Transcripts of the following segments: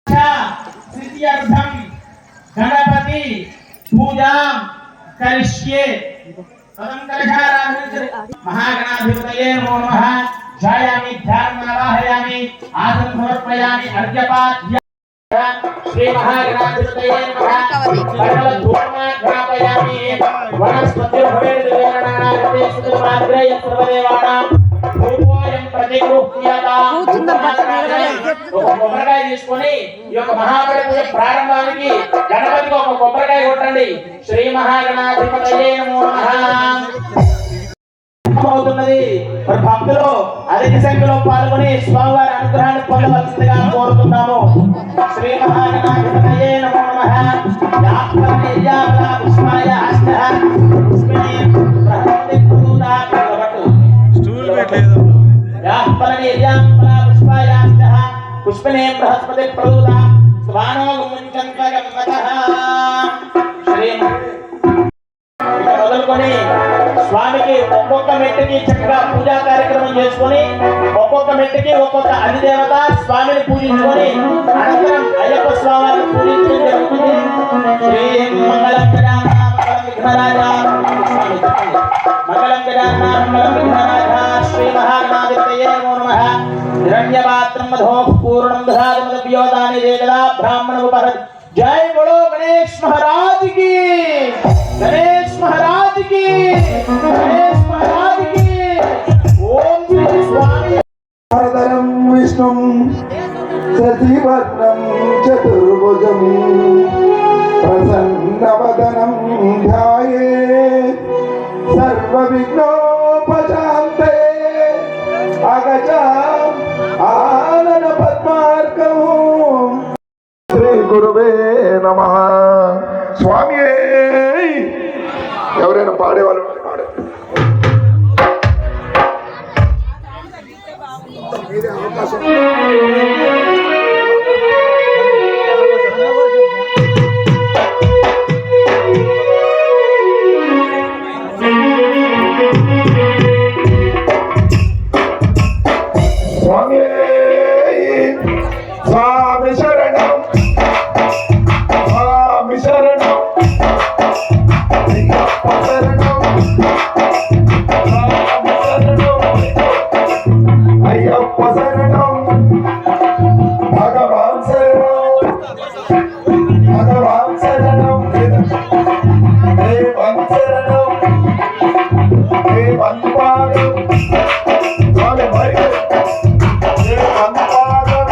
सिद्ध्यर्थम गणपति पूजा करिष्ये महागणाधिपतये नमो नमः ध्यायामि ध्यानमावाहयामि आसन समर्पयामि अर्घ्यपाद्य श्री महागणाधिपतये नमः सकल धूर्मा ज्ञापयामि वनस्पतिर्भवेर्देवानां सुतमाग्रय सर्वदेवानां భూపోయం ప్రతిగృహ్యత ఒక కొబ్బరికాయ తీసుకొని ఈ యొక్క మహాబలి పూజ ప్రారంభానికి గణపతికి ఒక కొబ్బరికాయ కొట్టండి. శ్రీ మహాగణాధిపతయే నమో నమః. అవుతున్నది మరి భక్తులు అధిక సంఖ్యలో పాల్గొని స్వామివారి అనుగ్రహాన్ని పొందవలసిందిగా కోరుతున్నాము. శ్రీ మహాగణాధిపతయే నమో నమః. పుష్పాయ హస్తః పుష్పే ప్రహ్లాదే కురుదా పుష్పనే బృహస్పతి ప్రదూత స్వానో మొదలుకొని స్వామికి ఒక్కొక్క మెట్టుకి చక్కగా పూజా కార్యక్రమం చేసుకొని ఒక్కొక్క మెట్టుకి ఒక్కొక్క అధిదేవత స్వామిని పూజించుకొని అనంతరం అయ్యప్ప స్వామిని పూజించడం జరుగుతుంది. శ్రీ మంగళం విఘ్నరాజా మంగళం గజానన మంగళం విఘ్నరాజా శ్రీ మహాగణాధిపతయే నమో నమః. हिरण्यपात्रं मधोः पूर्णं दधातमद्योतानि देवता ब्राह्मणोपहर. जय बोलो गणेश महाराज की, गणेश महाराज की, गणेश महाराज की. ओम श्री स्वामी वरदं विष्णुं शशिवर्णं चतुर्भुजं प्रसन्नवदनं ध्यायेत् सर्वविघ्नोपशान्तये अगजा आनन पद्मार्कं. శ్రీ గురువే నమః. స్వామి ఎవరైనా పాడేవాళ్ళు పాడే అవకాశం. స్వామి శరణం స్వామి శరణం అయ్యప్ప శరణం స్వామి శరణం అయ్యప్ప శరణం భగవాన్ శరణం భగవాన్ శరణం దేవన్ శరణం దేవన్ పాదం స్వామి మరి దేవన్ పాదం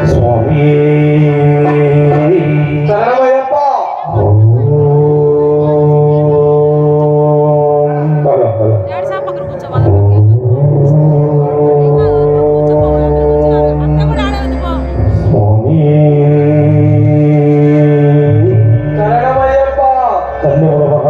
స్వామి శరణమయ్యప్ప డాడీ సార్ పక్కన కూర్చోవాలి అంతా కూడా ఆడవద్దు పో స్వామి శరణమయ్యప్ప శరణమయ్యప్ప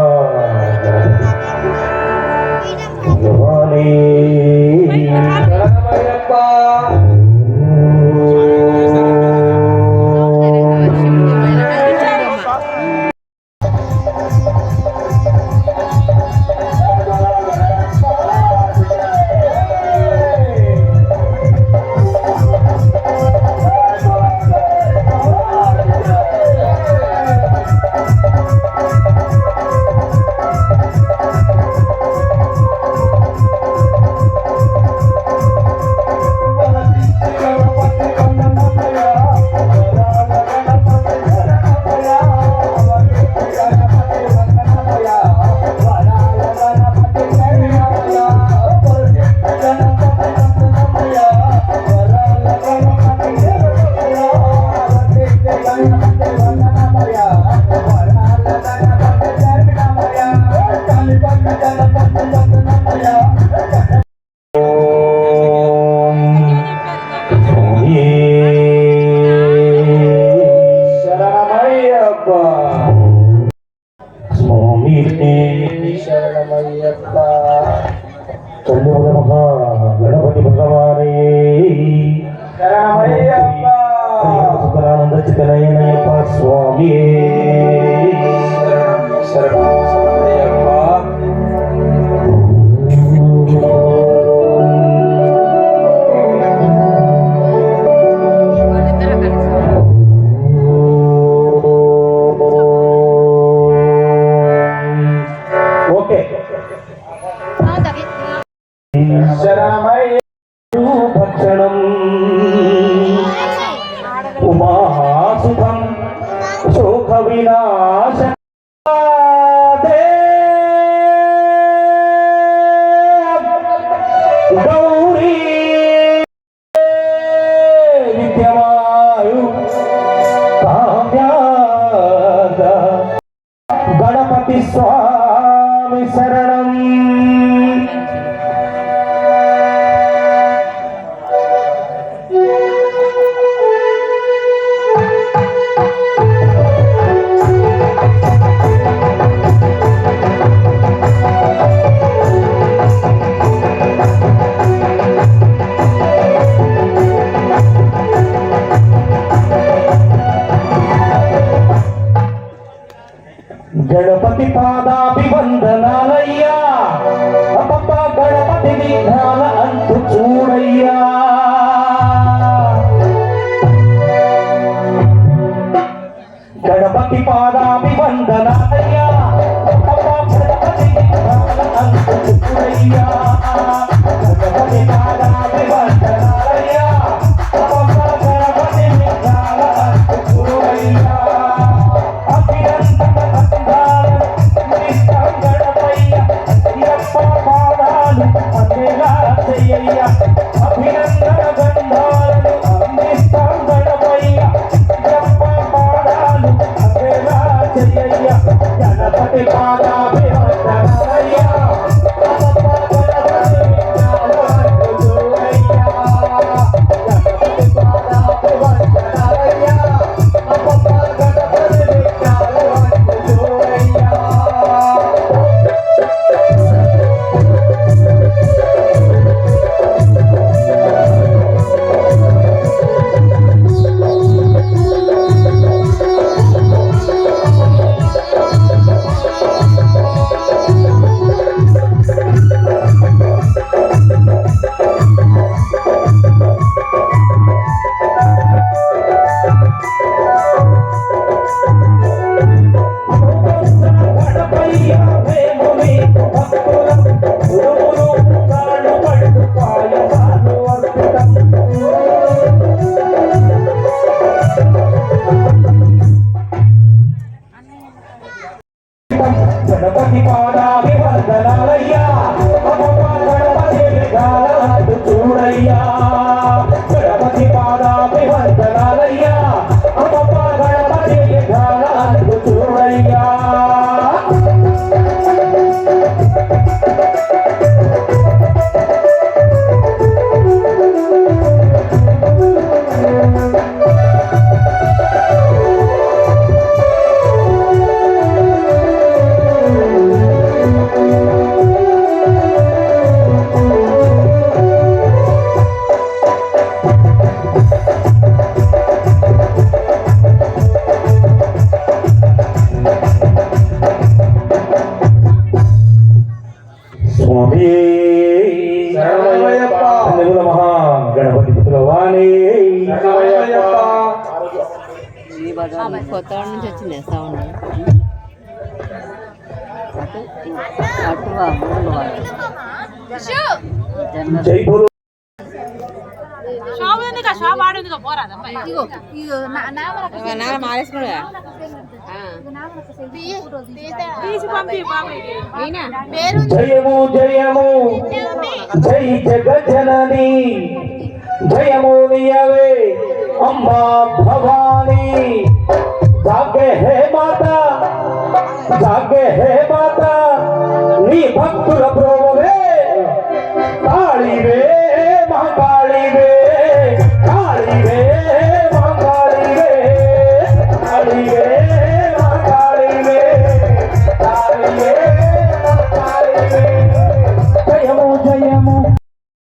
శరణమయ్యప్ప స్వామి శరణమయ్యప్ప గణపతి భగవానే శరణమయ్యప్ప సుఖానంద చితనయనయప్ప స్వామి శరణమయ్యప్ప ఓకే శరణమయ్య భక్షణం ఉమాసుఖం శోక వినాశ గౌరీ విద్యమాయు కామ్యాద గణపతి స్వామి శరణం గణపతి పాదాభివందనాలయ్యా అప్ప గణపతి విఘ్నాల అంతు చూడయ్యా గణపతి పాదాభివందనాలయ్యా అప్ప గణపతి విఘ్నాల అంతు చూడయ్యా గణపతి పాదాభివందనాలయ్యా అప్ప గణపతి విఘ్నాల అంతు చూడయ్యా అభినందన వందనాలయ్యా అమ్మమ్మ గణపతి గానాలకు చూడయ్యా స్వామి శరణమయ్యప్ప. మహా గణపతి భగవానే శరణమయ్యప్ప. కొత్తవాడ నుంచి వచ్చింది సౌండ్ అటువా జై బోలో షాప్ ఉంది కదా షాప్ ఆడింది కదా పోరాదు అమ్మాయి నాన్న మారేసుకున్నా తీసి పంపి బాబాయ్కి జయము జయము జై జగజనని జయము నియవే అంబా భవానీ జాగే హే మాతా జాగే హే మాతా నీ భక్తుల ప్రోవే కాళీవే మహాకాళీవే కాళీవే మహాకాళీవే కాళీవే మహాకాళీవే కాళీవే మహాకాళీవే జయము జయము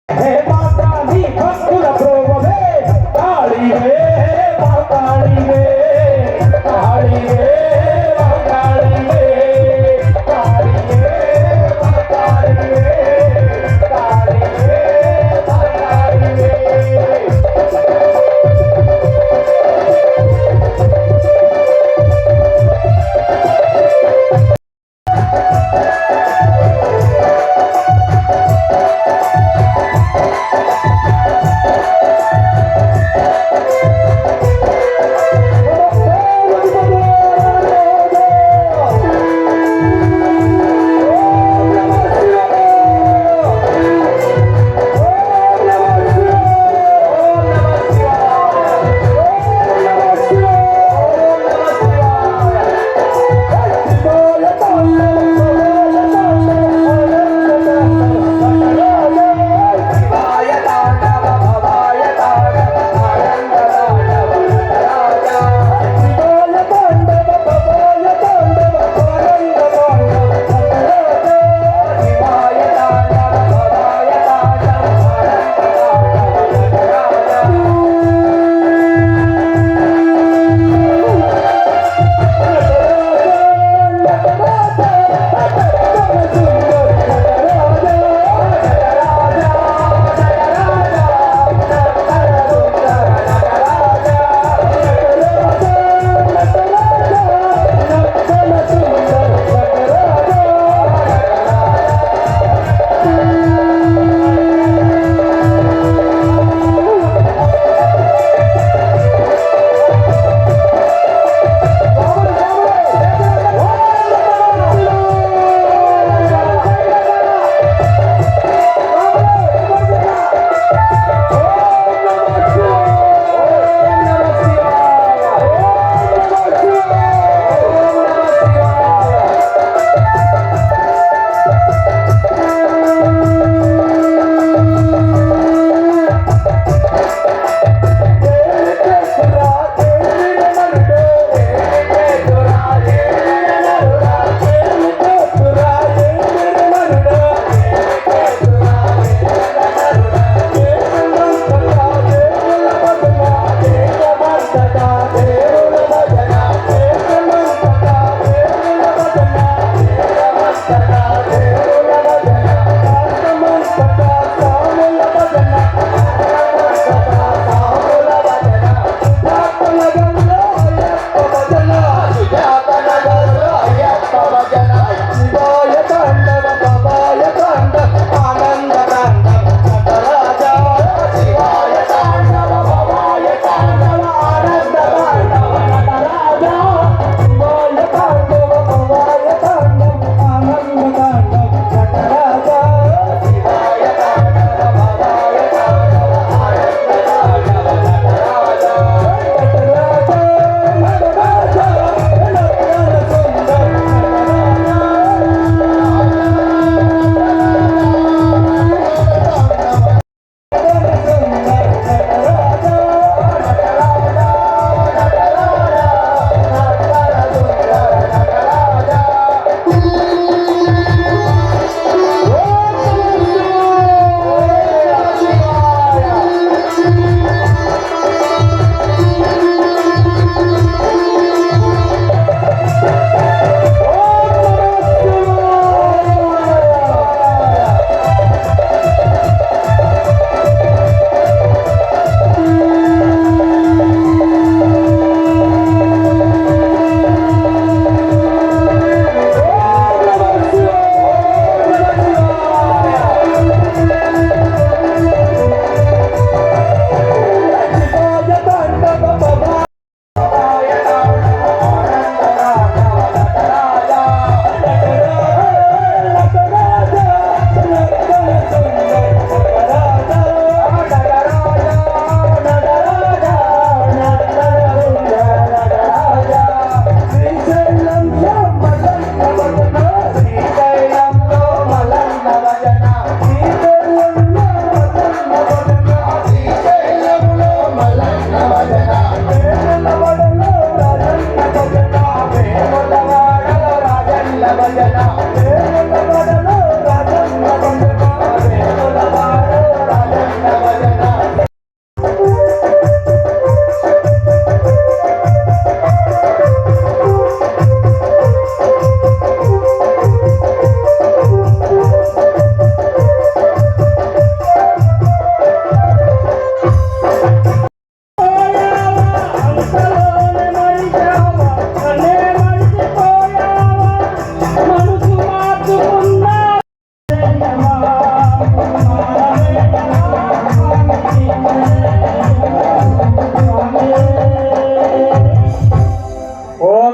హే మాతా నీ భక్తుల ప్రోవే కాళీవే మహాకాళీవే కాళీవే మహాకాళీవే కాళీవే మహాకాళీవే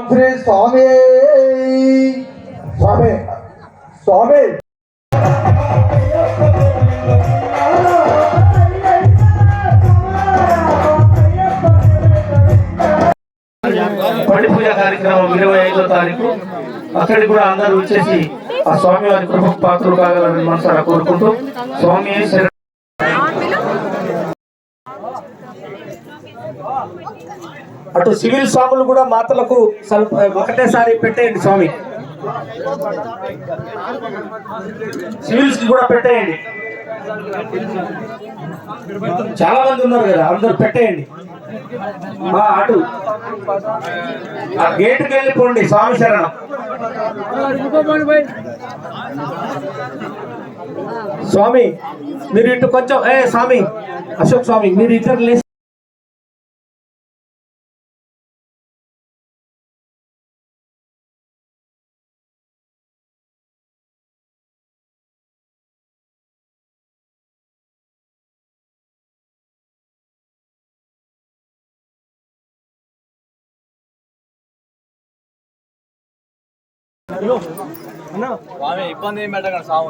శ్రీ స్వామి స్వామి స్వామి పడి పూజ కార్యక్రమం 25వ తారీఖు. అక్కడికి కూడా అందరూ వచ్చేసి ఆ స్వామి వారి కృప పాత్రలు కాగలని మనసారా కోరుకుంటూ స్వామి అటు సివిల్ స్వాములు కూడా మాతలకు ఒకటేసారి పెట్టేయండి స్వామి. సివిల్స్ కూడా పెట్టేయండి. చాలా మంది ఉన్నారు కదా, అందరూ పెట్టేయండి. అటు ఆ గేటుకి వెళ్ళిపోండి. స్వామి శరణం. స్వామి మీరు ఇటు కొంచెం స్వామి అశోక్ స్వామి మీరు ఇద్దరు లేచి ఇబ్బంది ఏం పెట్టకండి సాగు